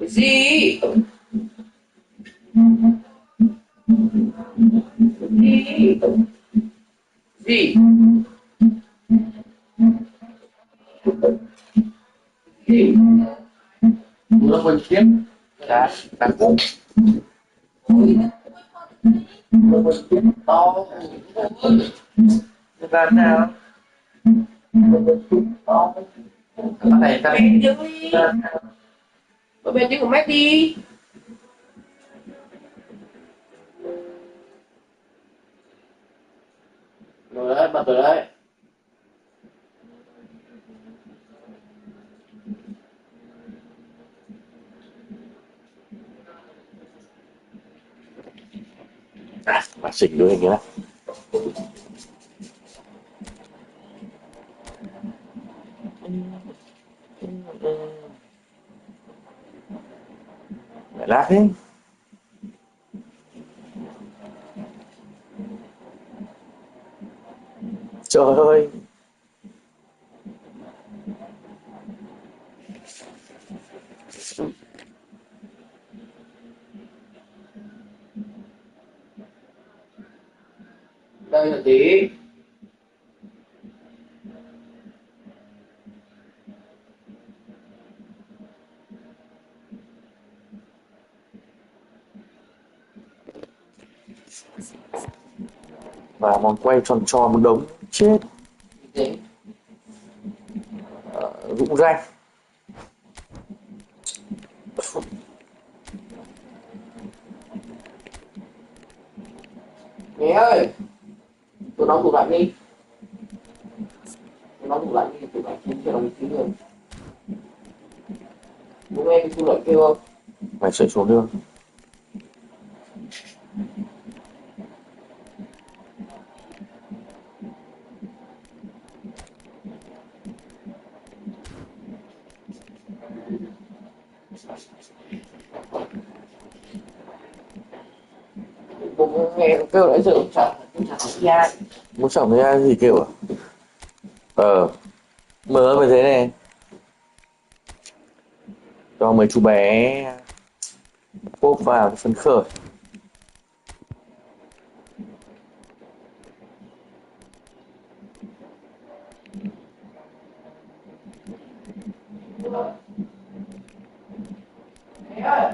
Cái gì? Gì? Gì? Gì? Nó còn tiếp là cúc. Nó còn tiếp to. Làm nào? To. Cái này ta bên chứ đi. Ở bên chứ của mét đi. Rồi đấy, bật rồi đấy. Mà xịn đứa hình như này. Mẹ lát thế. Trời ơi. Đây là tí. Và món quay tròn tròn một đống chết. Gì? Rụng ranh. Nghe ơi, tôi đóng tủ lạnh đi. Tôi đóng tủ lạnh đi, tủ lạnh không cho đồng chí rồi. Bố nghe cái tủ lạnh kêu không? Mày chạy xuống đường. Bố nghe kêu nãy giờ không chả thấy ai. Muốn chẳng thấy ai gì kêu à? Mở về thế này. Cho mấy chú bé pop vào phấn khởi. Nghe ơi.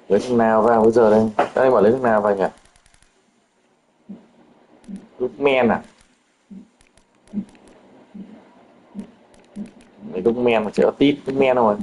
Lấy thằng nào vào bây giờ đây? Đây bảo lấy thằng nào vào nhỉ? Lúc men à? Lấy lúc men mà chỉ có tít lúc men thôi.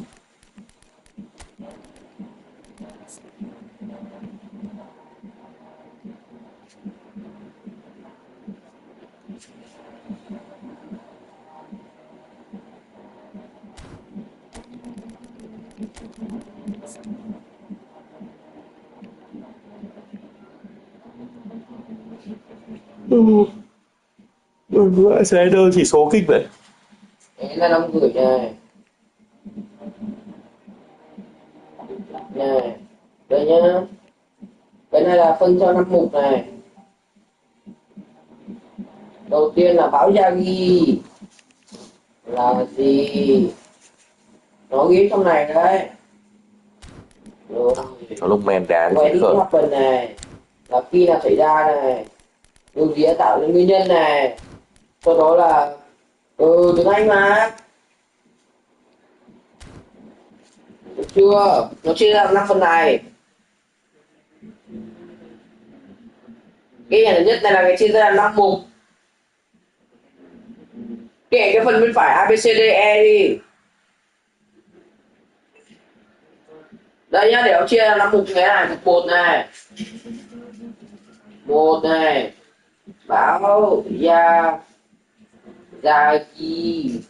Vãi xe đơn chỉ số kinh vậy. Đấy là năm gửi này. Này. Đây nhá. Cái này là phân cho năm mục này. Đầu tiên là báo gia ghi là gì? Nó ghi trong này đấy. Rồi. Nó lông men đá Quay thì đi khởi. hoạt phần này là khi nào xảy ra này, điều gì đã tạo nên nguyên nhân này, sau đó là tiếng Anh mà, được chưa? Nó chia ra 5 phần này. Cái nhà thứ nhất này là cái chia ra làm 5 mục. Kể cái phần bên phải A B C D E đi. Đây nhá, để nó chia ra 5 mục cái này. Mục 1 này. 1 này. Báo gia ghi.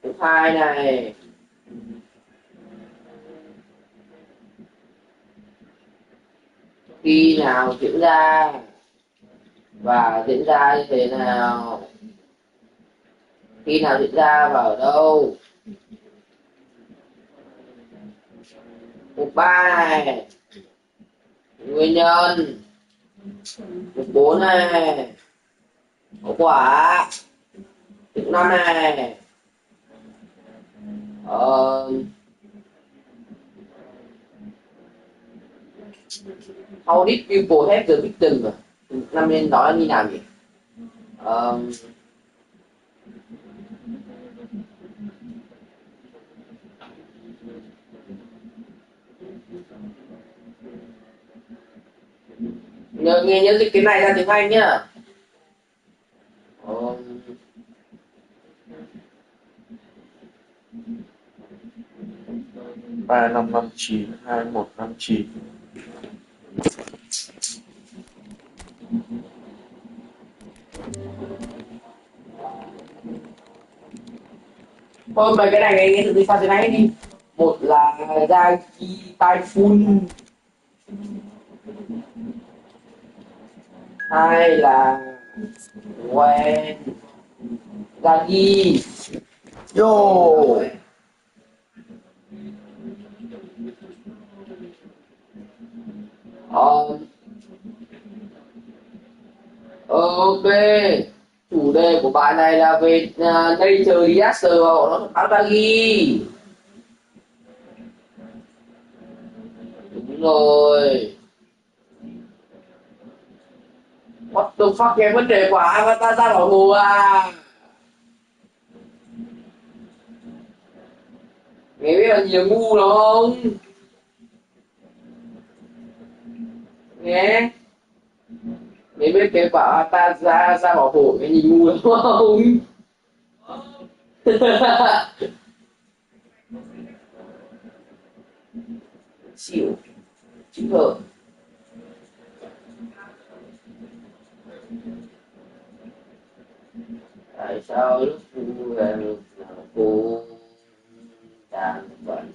Mục 2 này. Khi nào diễn ra và diễn ra như thế nào, khi nào diễn ra và ở đâu. Mục 3 này, nguyên nhân. Mục 4 này, hậu quả. Mục 5 này, how did people have the victim? Mục 5 nên nói như nào nhỉ? Nhớ dịch cái này ra tiếng Anh nhá. 3559 2159. Thôi mấy cái này nghe từ sao tiếng Anh đi. Một là Yagi Typhoon, hai là Wen Yagi. Yo. Ok, chủ đề của bài này là về nature disaster và bọn nó báo Yagi. Đúng rồi. What the fuck, cái vấn đề của Avatar ra bảo hồ à? Nghe biết là nhiều ngu đúng không? Nghe nghe biết cái quả Avatar ra bảo hộ cái nhìn ngu đúng không? Chịu chịu hở. Tại sao lúc vui em lúc nào cô đang bận,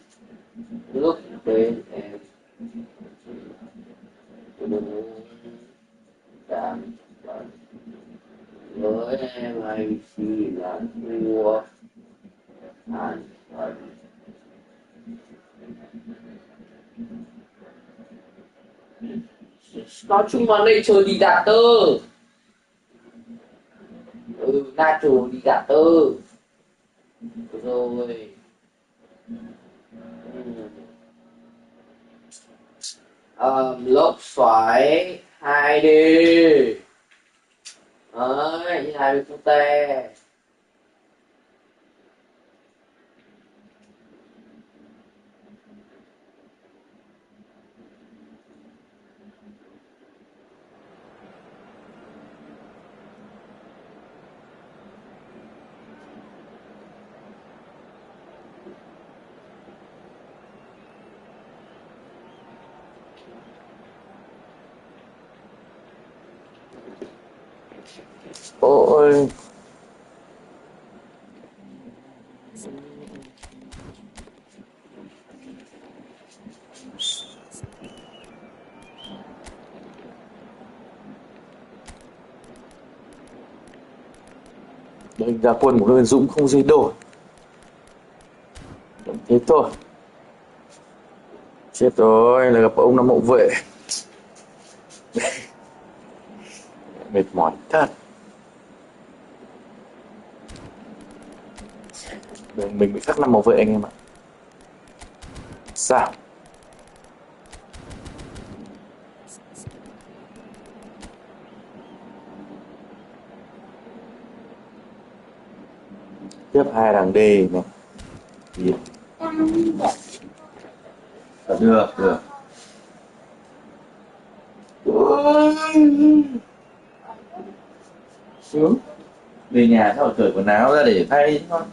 lúc bên em cũng đang bận, với em anh chỉ là thua an phận. Nói chung là nature disaster. Natural disaster rồi. Lốc xoáy 2D đấy, như 20 phút te. Ôi. Đánh ra quân của Nguyễn Dũng không gì đổi. Thế thôi. Chết rồi, là gặp ông Năm Mậu Vệ. Mệt mỏi thật. Mình bị khắc Năm Mậu Vệ anh em ạ. Sao? Tiếp hai đằng D này. Gì? Được, được. Sướng. Về nhà sao cởi quần áo ra để thay con.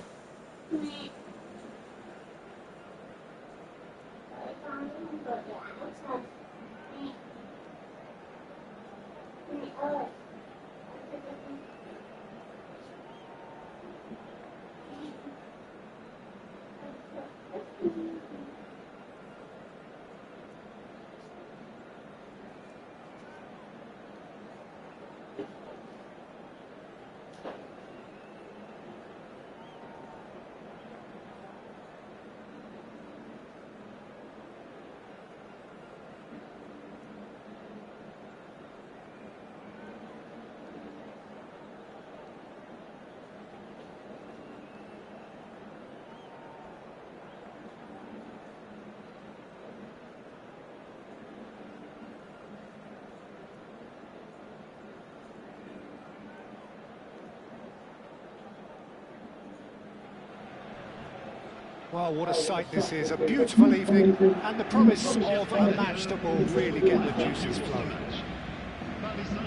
Well, what a sight this is, a beautiful evening and the promise of a match that will really get the juices flowing.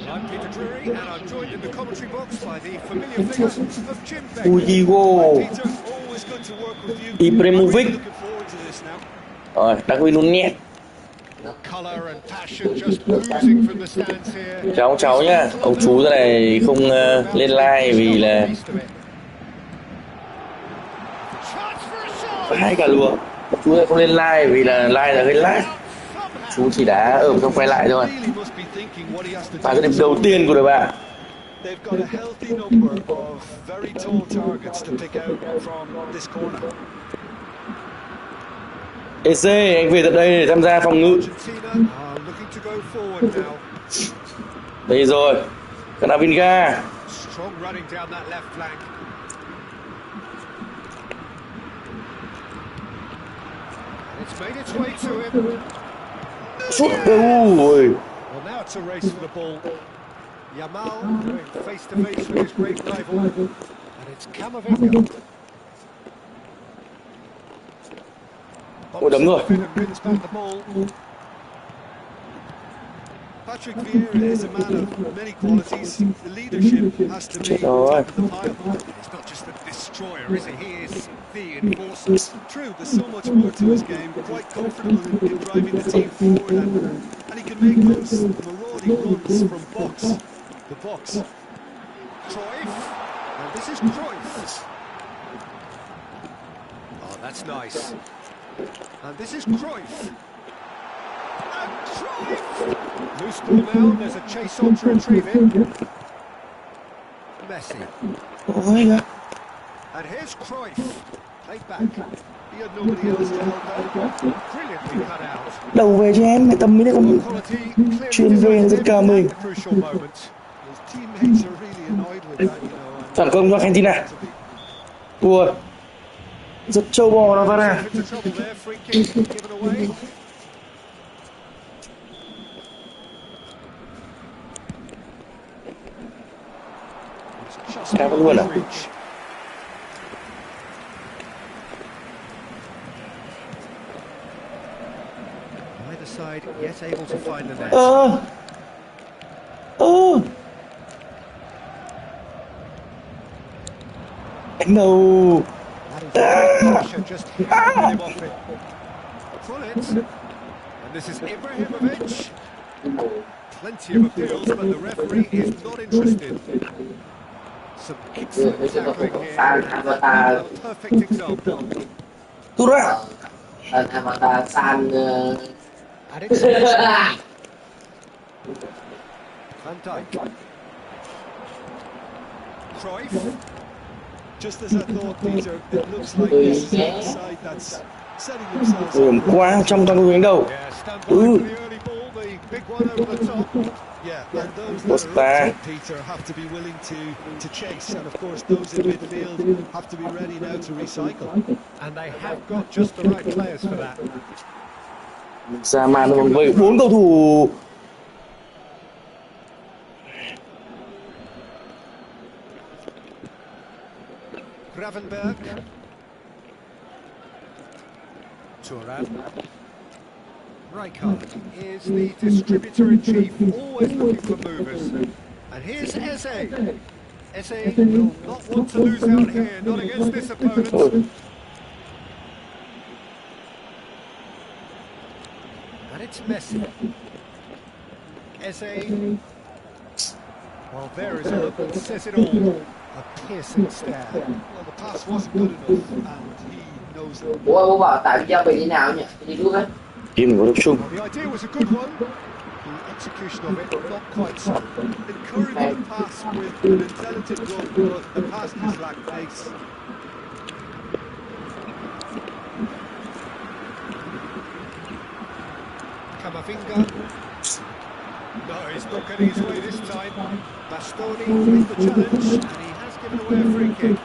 I'm Peter Drury and I'm joined in the commentary box by the familiar figure of Jim Beck. Hugo. Hi Peter, always good to work with you. Ibrahimovic. I'm really looking forward to this now. Rồi, Darwin Nunez. Colour and passion just oozing from the stands here. Cháu nhá, ông chú thế này không lên like vì là hai cả luôn. Chú này không lên like vì là like là gây like. Chú chỉ đá ở trong quay lại thôi. Và cái điểm đầu tiên của đội bạn. They've got a healthy number of very tall targets to pick out from this corner. EC, anh về tận đây để tham gia phòng ngự. Đây rồi, Canavinga. Sút, ui. Yamal going face to face with his great rival, and it's Camavinga. Ôi đấm rồi. Patrick Vieira is a man of many qualities. The leadership has to be top of the pile. He's not just a destroyer, is he? He is the enforcer. True, there's so much more to his game. Quite comfortable in driving the team forward, and he can make those marauding runs from box to box. Cruyff, and this is Cruyff. Oh, that's nice. And this is Cruyff. And Cruyff! Loose ball now, there's a chase on to retrieve it. Messi. Oh my God. And here's Cruyff. Played back. He had nobody else to help out. Brilliantly cut out. Đầu về cho em, tầm mỹ này cũng chuyên về rất cao mình. Phản công cho Argentina. Ui. Rất trâu bò đó ta nè. Cá vẫn luôn à? Either side yet able to find the net. No. Just him off it. Pull it. And this is Ibrahimovic. Plenty of appeals, but the referee is not interested. Some excellent tackling here. A perfect example. An avatar San. And it's Van Dijk. Cruyff. Just as I thought, Peter, it looks like this is a side that's setting themselves up. Quá trong hướng đầu. Yeah, and those that are Peter have to be willing to chase, and of course those in midfield have to be ready now to recycle. And they have got just the right players for that. Ra màn vòng vây 4 cầu thủ. Gravenberg. Thuram. Rijkaard is the distributor-in-chief, always looking for movers. And here's Eze. Eze will not want to lose out here, not against this opponent. And it's Messi. Eze. Well, there is a look that says it all. A piercing stare. Well, the pass wasn't good enough, and he knows it. Bố bảo tại video bị thế nào nhỉ? Đi đút đấy. Im có tập trung. The idea was a good one. The execution of it not quite so. Encouraging pass with an intelligent run, but the pass just lacked pace. Camavinga. No, he's not getting his way this time. Bastoni with the challenge, and he has given away a free kick.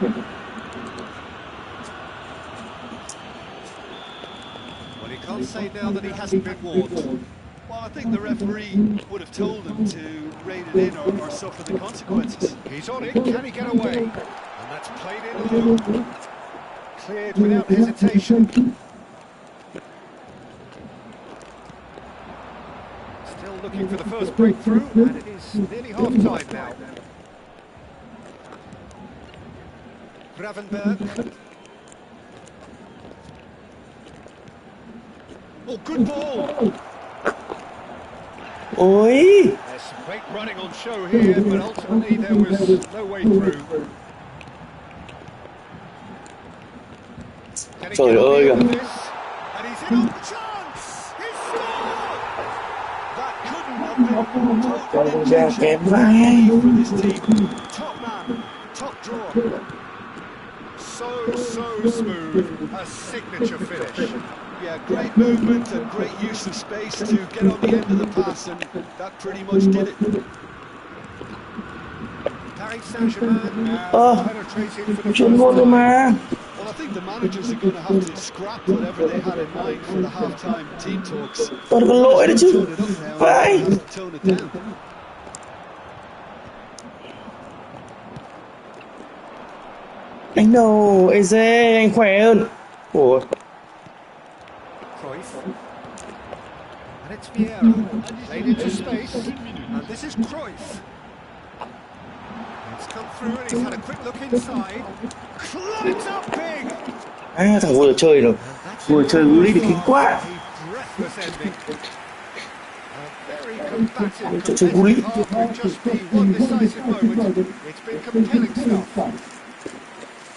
Well, he can't say now that he hasn't been warned. Well, I think the referee would have told him to rein it in or suffer the consequences. He's on it, can he get away? And that's played in low. Cleared without hesitation. Still looking for the first breakthrough, and it is nearly half-time now. Gravenberg. Oh, good ball! Ôi, There's some great running on show here, but ultimately there was no way through. Can he trời get on ơi the kìa. end of this? And he's in on the chance! He's scored! That couldn't have been Con total gà intuition kém vai. for this team. Top man, top draw. So smooth, a signature finish. Yeah, great movement and great use of space to get on the end of the pass, and that pretty much did it. Paris Saint-Germain now penetrating for the Chuyên first môn rồi time. mà. Well, I think the managers are going to have to scrap whatever they had in mind for the half-time team talks. Còn có lỗi đấy chứ. Tone it up now, Phải. and has to tone it down. Anh đâu, Eze, anh khỏe hơn. Ủa, Cruyff. And it's Vieira. Played into space. And this is Cruyff. It's come through and he's had a quick look inside. Climbs up big. thằng vừa chơi rồi. Vừa chơi Gullit thì kinh quá. A breathless ending. A very combative, Chơi chơi Gullit. competitive half with just the one decisive moment. It's been compelling stuff.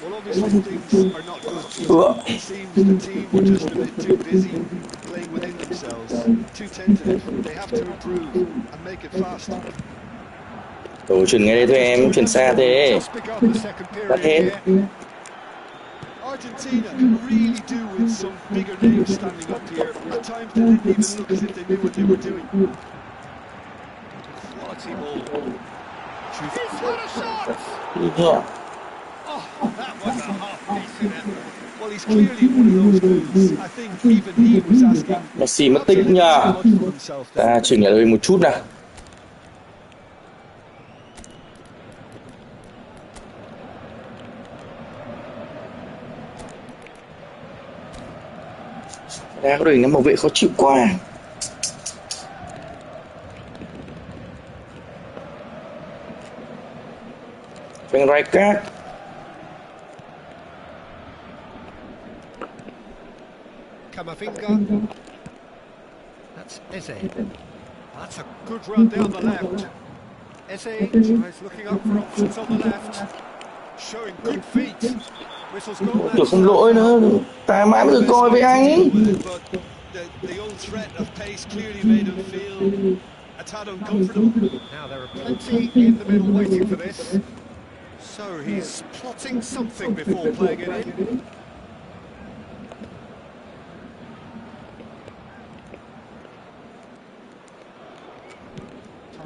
Well, obviously things are not good. It seems the team were just a bit too busy playing within themselves, too tentative. They have to improve and make it fast. Ủa, chuyển ngay đây thôi em, chuyển xa thế. Just begun the second Đã period thế. here. Argentina can really do with some bigger names standing up here. At times they didn't even look as if they knew what they were doing. Quality ball. He's got a shot! Dạ. Oh, that was a half-decent effort. Well, he's clearly one of those goods. I think even he was asking. Messi mất tích nhờ. Ta chỉnh lại đây một chút nào. Đã có đỉnh bảo vệ khó chịu quá. Phanh rai cát. Camavinga. That's Eze. That's a good run down the left. Eze tries looking up for options on the left. Showing good feet. Whistles gone. Tưởng không lỗi nữa. Ta mãi mới được coi với anh. The old threat of pace clearly made him feel a tad uncomfortable. Now there are plenty in the middle waiting for this. So he's plotting something before playing it in.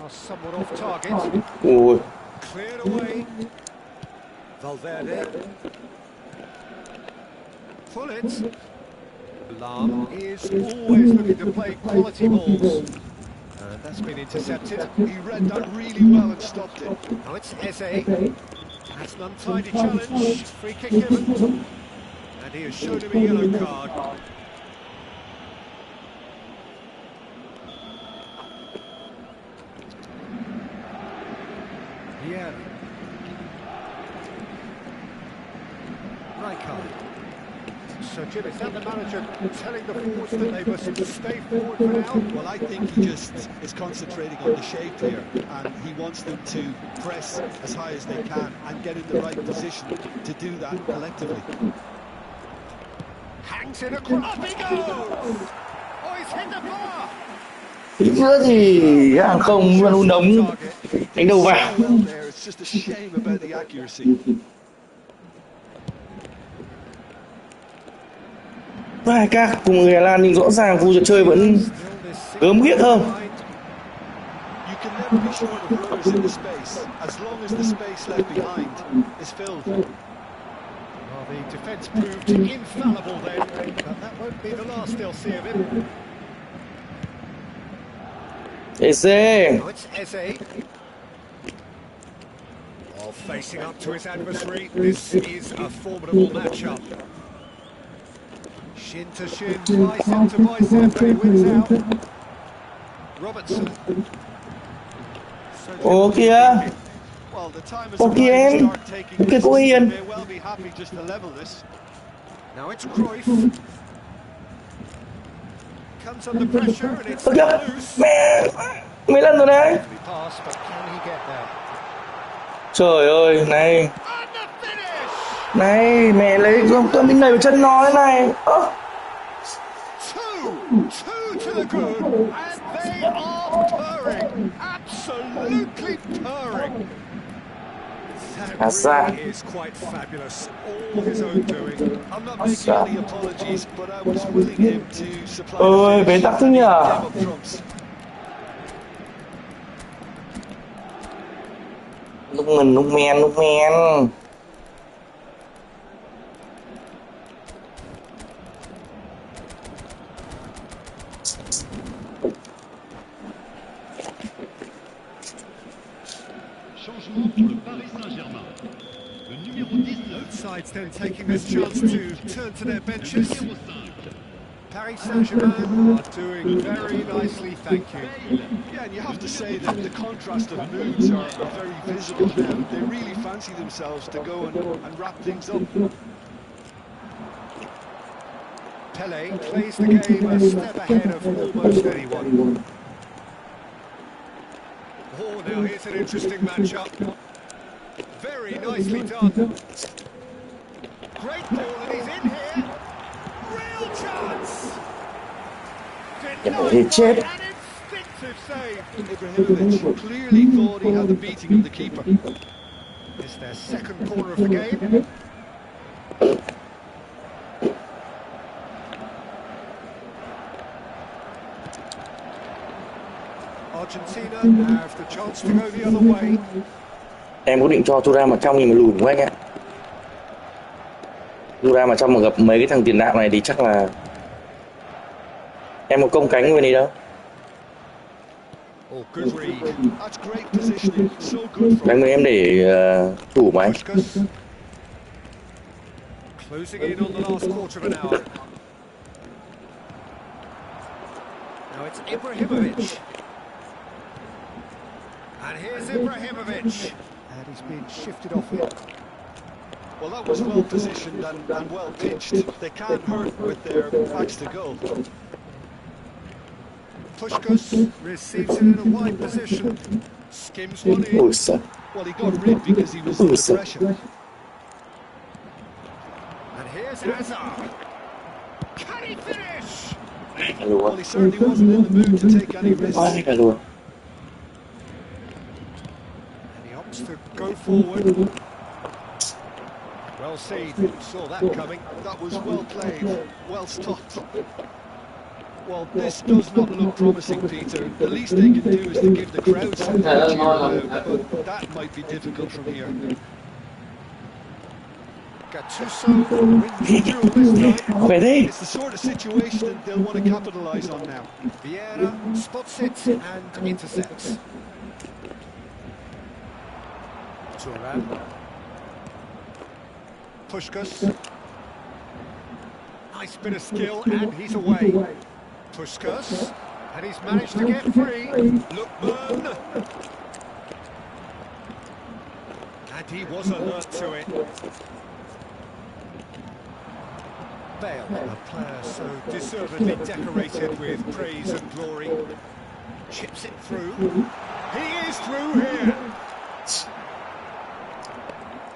Somewhat off target. Ui. Cleared away. Valverde. Pull it. Lam is always looking to play quality balls. And that's been intercepted. He read that really well and stopped it. Now it's Eze. That's an untidy challenge. Free kick given. And he has shown him a yellow card. Yeah. Rijkaard. So Jim, is that the manager telling the forwards that they must stay forward for now? Well, I think he just is concentrating on the shape here, and he wants them to press as high as they can and get in the right position to do that collectively. Hangs it across. Up he goes! Oh, he's hit the bar! Tí nữa thì hàng không luôn đống đánh đầu vào. It's just a shame about the accuracy. Hai các cùng người Hà Lan nhưng rõ ràng khu trò chơi vẫn gớm ghiếc hơn. You can never be short of runners in the space as long as the space left behind is filled. Well, the defence proved infallible then, but that won't be the last they'll see of him. Eze. Now it's Eze. While facing up to his adversary, this is a formidable matchup. Shin to shin, bicep to bicep, and he wins out. Robertson. Ô kìa. Well, the time has Ô kìa arrived to em. start taking Ô kìa cô risks. They Hiền. may well be happy just to level this. Now it's Cruyff. Comes under pressure and it's Ô kìa. loose. Mẹ. Mấy lần rồi đấy. Pass, but can he get there? Trời ơi, này. And the finish! Này, mẹ lấy con mình đẩy vào chân nó thế này. Two to the good, and they are purring, absolutely purring. That really is quite fabulous, all his own doing. I'm not making any apologies, but I was willing him to supply Ôi, the bế finish tắc thế and he nhỉ? gave up trumps. Lúc ngần, lúc men, lúc men. Changement pour le Paris Saint-Germain. Le numéro 19. Sides then taking this chance to turn to their benches. Paris Saint-Germain are doing very nicely, thank you. Yeah, and you have to say that the contrast of moods are very visible now. They really fancy themselves to go and wrap things up. Pele plays the game a step ahead of almost anyone. Oh, now here's an interesting matchup. Very nicely done. Great ball, and he's in here. Real chance. Denied by an instinctive save. Ibrahimovic clearly thought he had the beating of the keeper. It's their second corner of the game. Argentina have the chance to go the other way. Em có định cho Thuram vào trong nhưng mà lùi quá anh ạ. Thuram vào trong mà gặp mấy cái thằng tiền đạo này thì chắc là em có công cánh bên này đâu. Oh, good read. That's great positioning. So good from Đánh với em để thủ máy. Closing in on the last quarter of an hour. Now it's Ibrahimovic. And here's Ibrahimovic. And he's been shifted off it. Well, that was well positioned and well pitched. They can't hurt with their backs to goal. Puskás receives it in a wide position. Skims one in. Ôi giời. Well, he got rid because he was under pressure. And here's Hazard. Can he finish? Well, he certainly wasn't in the mood to take any risks. Quá cả luôn. And he opts to go forward. Well seen, saw that coming. That was well played, well stopped. Well, this does not look promising, Peter. The least they can do is to give the crowd some energy but that might be difficult from here. Gattuso wins the duel this time. Khỏe thế. It's the sort of situation they'll want to capitalise on now. Vieira spots it and intercepts. Thuram. Puskás. Nice bit of skill and he's away. Puskás. And he's managed to get free. Lookman. And he was alert to it. Bale, a player so deservedly decorated with praise and glory. Chips it through. He is through here.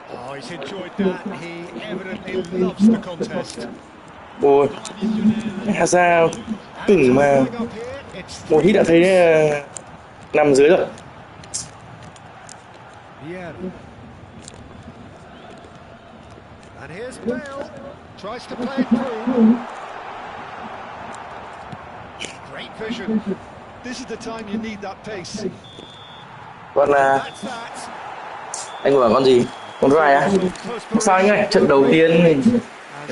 Oh, he's enjoyed that. He evidently loves the contest. Ôi, sao cứng mà một hit đã thấy nằm dưới rồi. Yeah. And here's Bale. Tries to play it through. Great vision. This is the time you need that pace. Con That's that. anh bảo con gì? Con Rai á? Sao anh ơi? Trận đầu tiên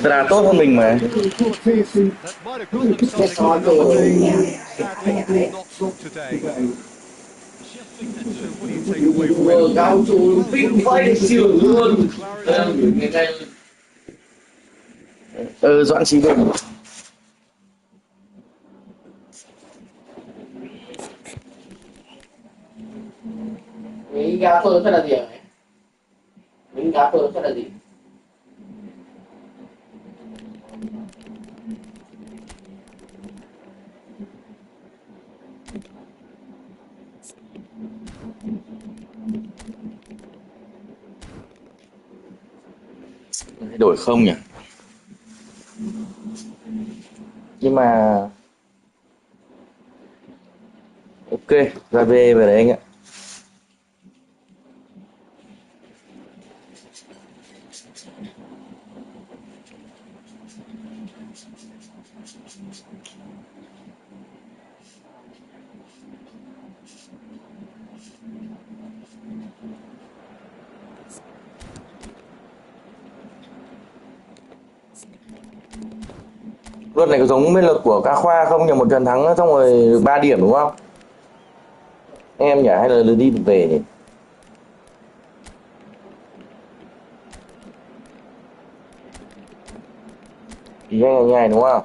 người ta tốt hơn mình mà. That might have got them something on another day. Sadly, not today. So what do you take away from it? Cao su vĩnh vây siêu luôn. Doãn Chí Bình. Mình gà phơ sẽ là gì hả? Mình gà phơ sẽ là gì? Thay đổi không nhỉ? Nhưng mà ok, ra về về đấy anh ạ. Luật này có giống bên luật của Ca Khoa không nhỉ? Một trận thắng xong rồi được 3 điểm đúng không? Em nhỉ, hay là lượt đi lượt về nhỉ? Ý anh nhai đúng không?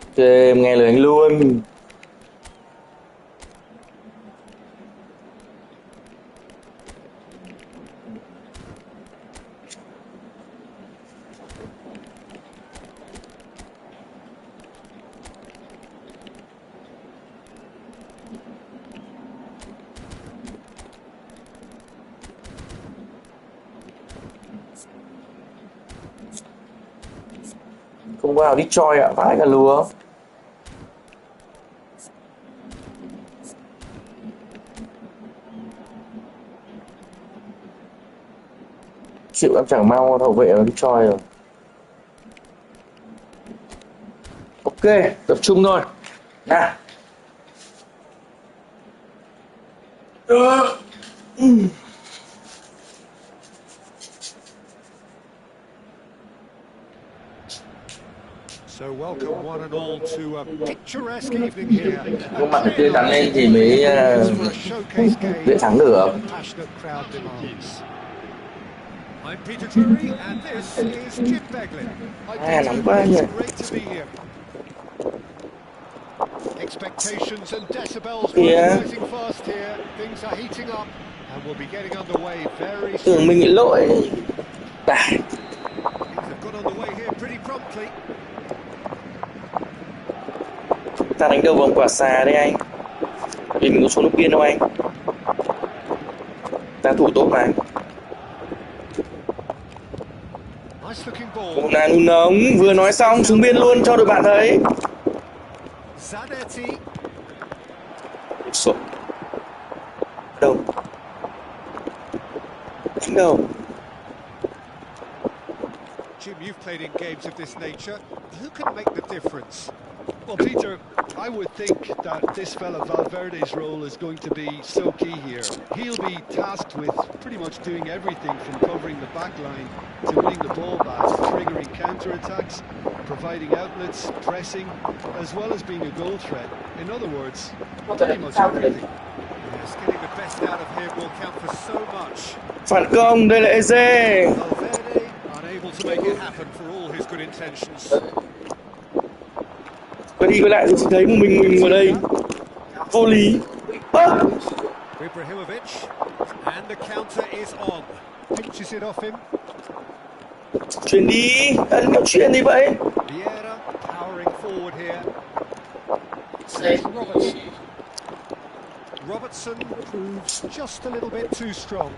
Ok, em nghe lời anh luôn. Không vào đi choi ạ, vãi cả lúa. Chịu em chẳng mau hậu vệ nó đi choi rồi. Ok, tập trung thôi. Nào. So welcome one and all to a picturesque evening here. Gương mặt tươi tắn lên thì mới For a showcase game dễ thắng được. the passionate crowd demands. I'm Peter Drury and this is Jim Beglin. Hi Peter, nóng quá nhỉ. it's great to be here. Expectations and decibels rising fast here. Things are heating up and we'll be getting underway very soon. Tưởng mình bị lỗi. Things have got underway here pretty promptly. Ta đánh đầu vòng quả xà đây anh. Vì mình có số nước biên đâu anh. Ta thủ tốt mà. Một là nún nóng, vừa nói xong xuống biên luôn cho đội bạn thấy. Sổ. Đâu. Đánh đầu. Jim, you've played in games of this nature. Who can make the difference? Well, Peter, I would think that this fella Valverde's role is going to be so key here. He'll be tasked with pretty much doing everything from covering the back line to winning the ball back, triggering counter-attacks, providing outlets, pressing, as well as being a goal threat. In other words, pretty much everything. Yes, getting the best out of him will count for so much. Phản công, đây là Eze. Valverde unable to make it happen for all his good intentions. Có đi có lại tôi chỉ thấy một mình ở đây. Vô lý. Ibrahimovic, and the counter is on. Pinches it off him. Chuyển đi. Nó chuyển đi vậy. Vieira powering forward here. Saves Robertson. Robertson proves just a little bit too strong.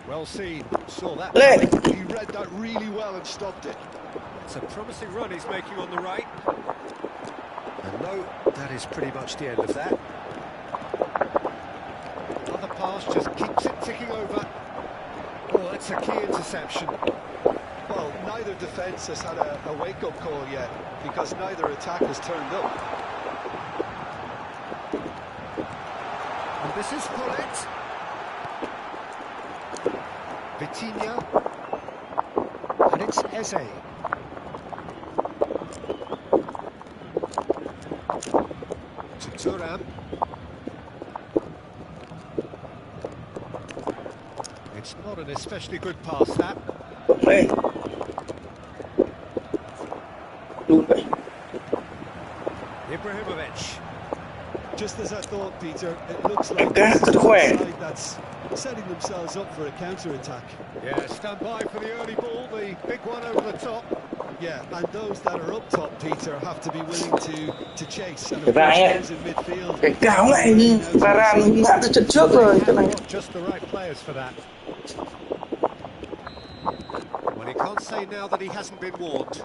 Well seen. Saw that. He read that really well and stopped it. It's a promising run he's making on the right. And no, that is pretty much the end of that. Another pass just keeps it ticking over. Oh, that's a key interception. Well, neither defence has had a wake-up call yet, because neither attack has turned up. And this is Paulette. Vitinha. And it's Eze. To Thuram. It's not an especially good pass, that. Mày. Luôn vậy. Ibrahimovic. Just as I thought, Peter, it looks like Cá this is rất the khỏe. side that's setting themselves up for a counter-attack. Yeah, stand by for the early ball, the big one over the top. Yeah, and those that are up top, Peter, have to be willing to chase. And Cái of vãi course, ấy. those in midfield. Cái cáo này already now to Varane decide. ngã từ trận trước They rồi. Cái have này got just the right players for that. Well, he can't say now that he hasn't been warned.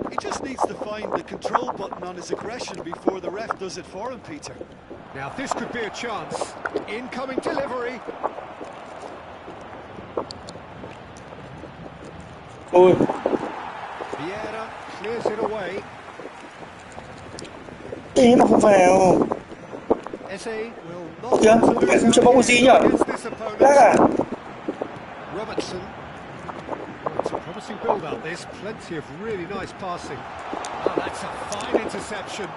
He just needs to find the control button on his aggression before the ref does it for him, Peter. Now, this could be a chance. Incoming delivery. ôi Vieira clears it away. thế mà không vào. Eze will Ơ not kìa, want to mẹ lose không cho bóng out gì here nhở? against this opponent. Lắc à? Robertson. Oh, it's a promising build-up, this. Plenty of really nice passing. Oh, that's a fine interception.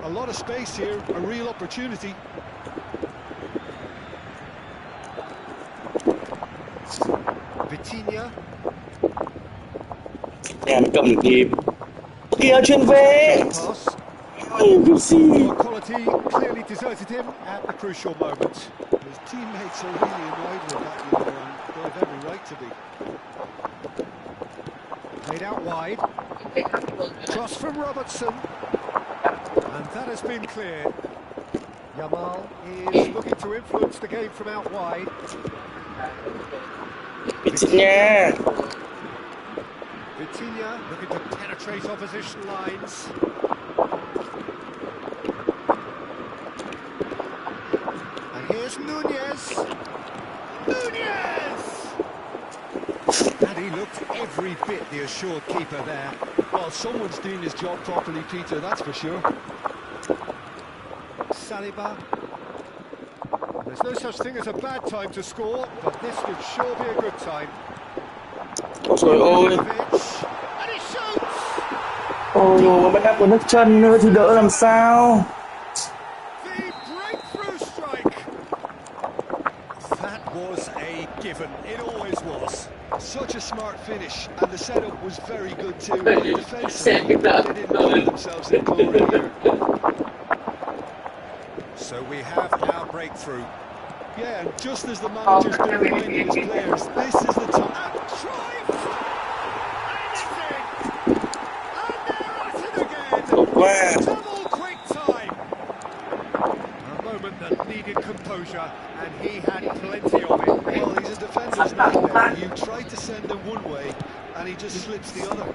A lot of space here, a real opportunity. Vitinha. Em cầm được nhịp. Kìa chuyền về. Pass. Ôi, cái gì? Well, quality clearly deserted him at the crucial moment. His teammates are really annoyed with that, you know, and they have every right to be. Played out wide. Cross from Robertson. And that has been cleared. Yamal is looking to influence the game from out wide. Vitinha. Vitinha looking to penetrate opposition lines. And here's Nunez. Nunez! And he looked every bit the assured keeper there. Well, someone's doing his job properly, Peter, that's for sure. Saliba. There's no such thing as a bad time to score, but this would sure be a good time. Ôi trời ơi. Ibrahimovic, and he shoots! Ôi, bắt ép vào nước chân nữa thì đỡ làm sao. The breakthrough strike! That was a given, it always was. Such a smart finish, and the setup was very good too. Defensively, they didn't put themselves in glory here. So we have our breakthrough. Yeah, and just as the manager's been reminding his players, this is the time. And try and it's in! And they're at it again! Wow. Double quick time! A moment that needed composure, and he had plenty of it. Well, he's a defender's nightmare. You try to send him one way, and he just slips the other.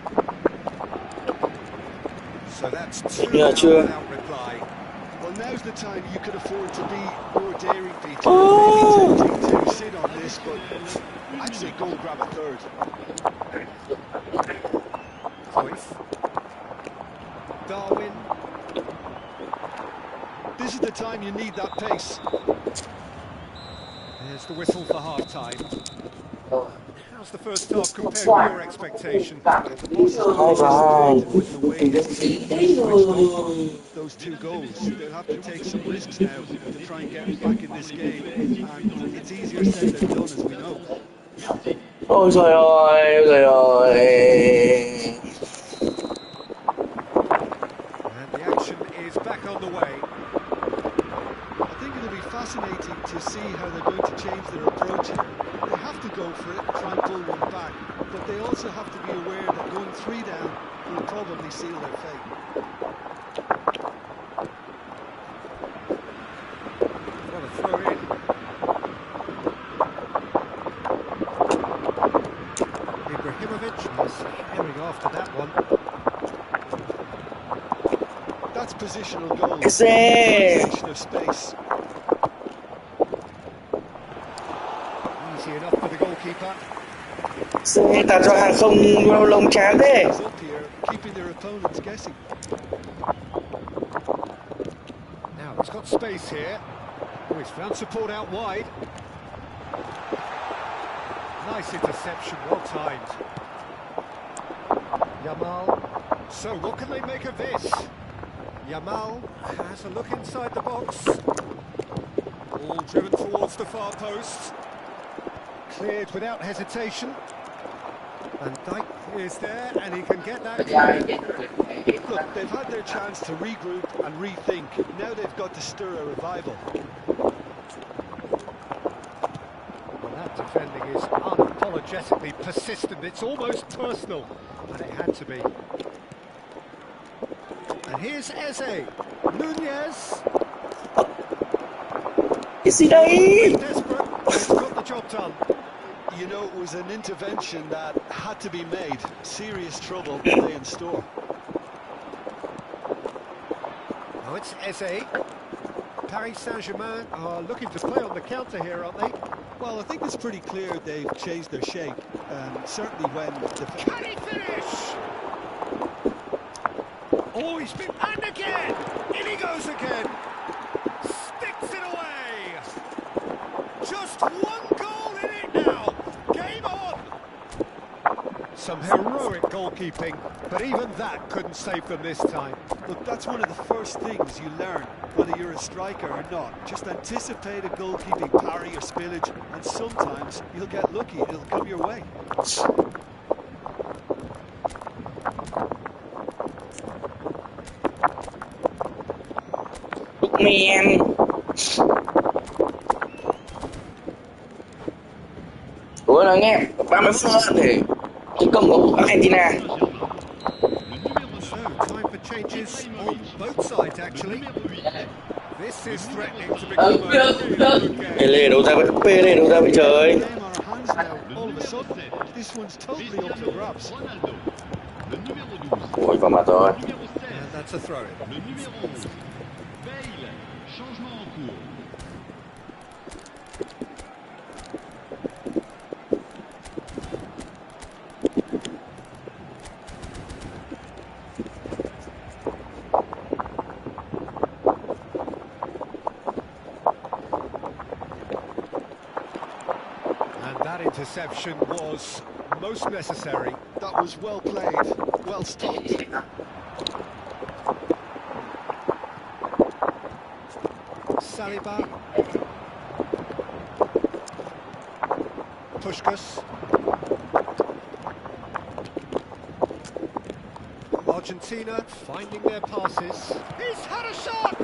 So that's two Yeah, now sure. without reply. Well, now's the time you could afford to be more daring, Peter. Oh. Maybe tempting to sit on this, but I'd say go and grab a third. Cruyff. Darwin. This is the time you need that pace. There's the whistle for half-time. How's the first half compared to your expectation? All right. With the way those two goals, they'll have to take some risks now to try and get back in this game, and it's easier said than done, as we know. Ôi trời ơi, ôi trời ơi. And the action is back on the way. I think it'll be fascinating to see how they're going to change their approach here. They have to go for it and try and pull one back, but they also have to be aware that going 3 down will probably seal their fate. What a throw in. Ibrahimovic is herring after that one. That's positional goal. Eze. Creation of space. Easy enough for the goalkeeper. Xe tạt cho hàng không lông chán thế. Is up here, keeping their opponents guessing. Now he's got space here. Oh, he's found support out wide. Nice interception, well timed. Yamal. So what can they make of this? Yamal has a look inside the box. All driven towards the far post. Cleared without hesitation. Van Dijk is there, and he can get that Dài clear. chết. Look, they've had their chance to regroup and rethink. Now they've got to stir a revival. Well, that defending is unapologetically persistent. It's almost personal, and it had to be. And here's Eze. Nunez. Cái gì đây? Desperate. It's got the job done. You know, it was an intervention that had to be made. Serious trouble lay in store. Oh, it's Eze. Paris Saint-Germain are looking to play on the counter here, aren't they? Well, I think it's pretty clear they've changed their shape. Certainly when the... Can he finish? Oh, he's been... And again! In he goes again! Sticks it away! Just one goal in it now! Game on! Some heroic goalkeeping, but even that couldn't save them this time. Look, that's one of the first things you learn, whether you're a striker or not. Just anticipate a goalkeeping parry or spillage, and sometimes you'll get lucky, it'll come your way. Man. Ủa là nghe 30 phút thì tấn công của Argentina. So, time for changes on both sides, actually. This is threatening to become a really good game. Pele đâu ra vậy? Pele đâu ra vậy trời? Game on our hands now, all of a sudden, this one's totally up for grabs. Ôi vào mặt rồi. And that's a throw. Changement en cours. And that interception was most necessary. That was well played, well stopped. Saliba. Puskás. Argentina finding their passes. He's had a shot!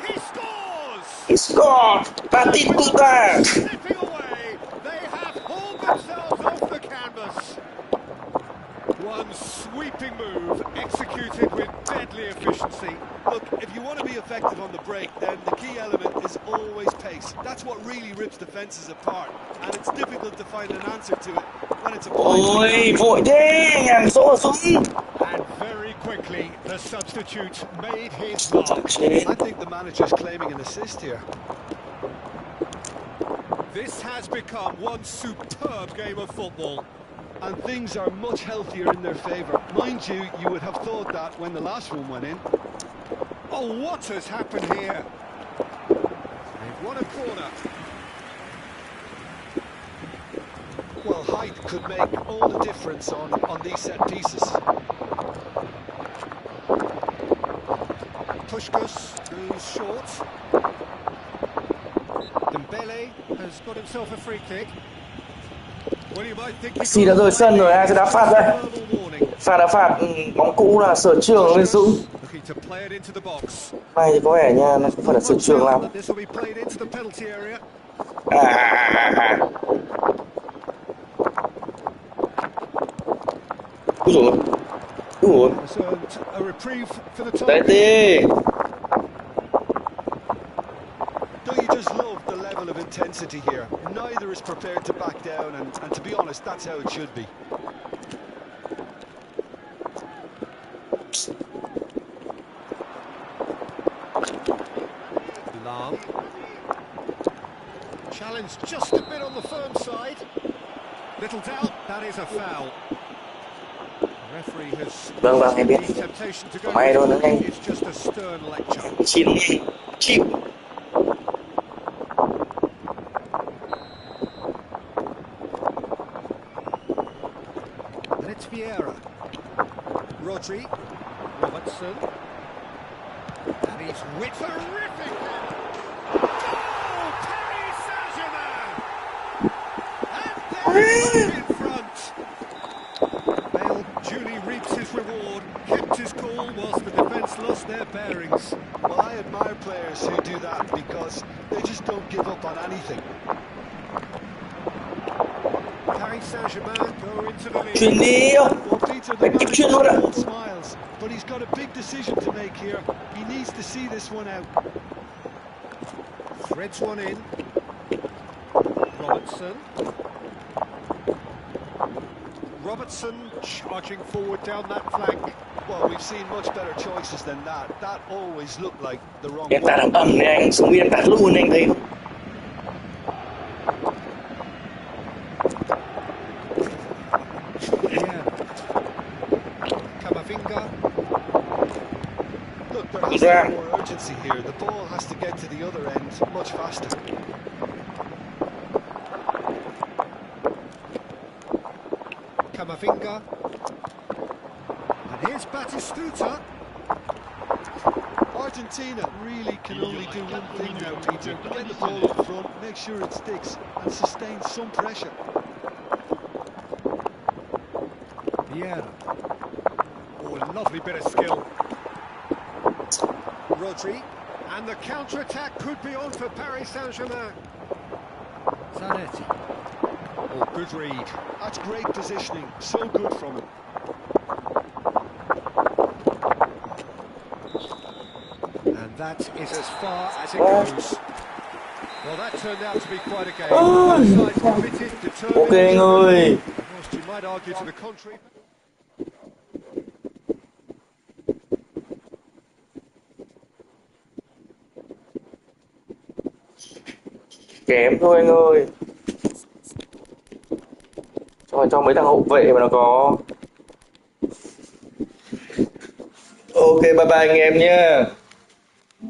He scores! He scored! Batituta! Slipping away, they have hauled themselves off the canvas. One sweeping move, executed with deadly efficiency. Look, if you want to be effective on the break, then the key element is always pace. That's what really rips defences apart, and it's difficult to find an answer to it when it's applied. Ôi vội thế, nhàng số xuống. And very quickly, the substitute made his mark. I think the manager's claiming an assist here. This has become one superb game of football. And things are much healthier in their favour. Mind you, you would have thought that when the last one went in. Oh, what has happened here? They've won a corner. Well, height could make all the difference on these set pieces. Puskás goes short. Dembele has got himself a free kick. Well, you might think Messi đã rời sân rồi, ai sẽ đá phạt đây? Phạt đã phạt bóng cũ là Sở Trường bên Dũng. Looking to play it into the box. Này thì có vẻ nha, nó không phải là Sở Trường lắm. This will be played into the penalty area. Úi dồi, úi dồi. A reprieve for the Đấy time. tê. Don't you just love the level of intensity here? Neither is prepared to back down, and to be honest, that's how it should be. Lam. Challenge just a bit on the firm side. Little doubt, that is a foul. Referee has Vâng, em biết. temptation to go. May thôi nữa anh. It's just a stern lecture. Chịu đi, chịu. And it's Vieira. Rodri. Robertson. And he's with terrific. Oh, Paris Saint-Germain! And they're in front. lost their bearings. Well, I admire players who do that because they just don't give up on anything. Paris Saint-Germain go into the lead. Chuyển đi. Well, Peter, the Mày kịp manager chuyển luôn ạ. still smiles, but he's got a big decision to make here. He needs to see this one out. Threads one in. Robertson. Robertson charging forward down that flank. Well, we've seen much better choices than that. That always looked like the wrong Em tạt way. thằng ẩm này anh, xuống em tạt luôn anh thấy không? Yeah. Camavinga. Look, there has to Ra. be more urgency here. The ball has to get to the other end much faster. Camavinga. And here's Batistuta. Argentina really can only do one thing now, Peter. Get the ball up front, make sure it sticks, and sustain some pressure. Vieira. Oh, a lovely bit of skill. Rodri. And the counter-attack could be on for Paris Saint-Germain. Zanetti. Oh, good read. That's great positioning, so good from him. And that is as far as it goes. Well, that turned out to be quite a game. Both sides committed, determined. Ok anh ơi. Whilst you might argue to the contrary. Kém thôi anh ơi. Cho mấy thằng hậu vệ mà nó có. Ok, bye bye anh em nhé.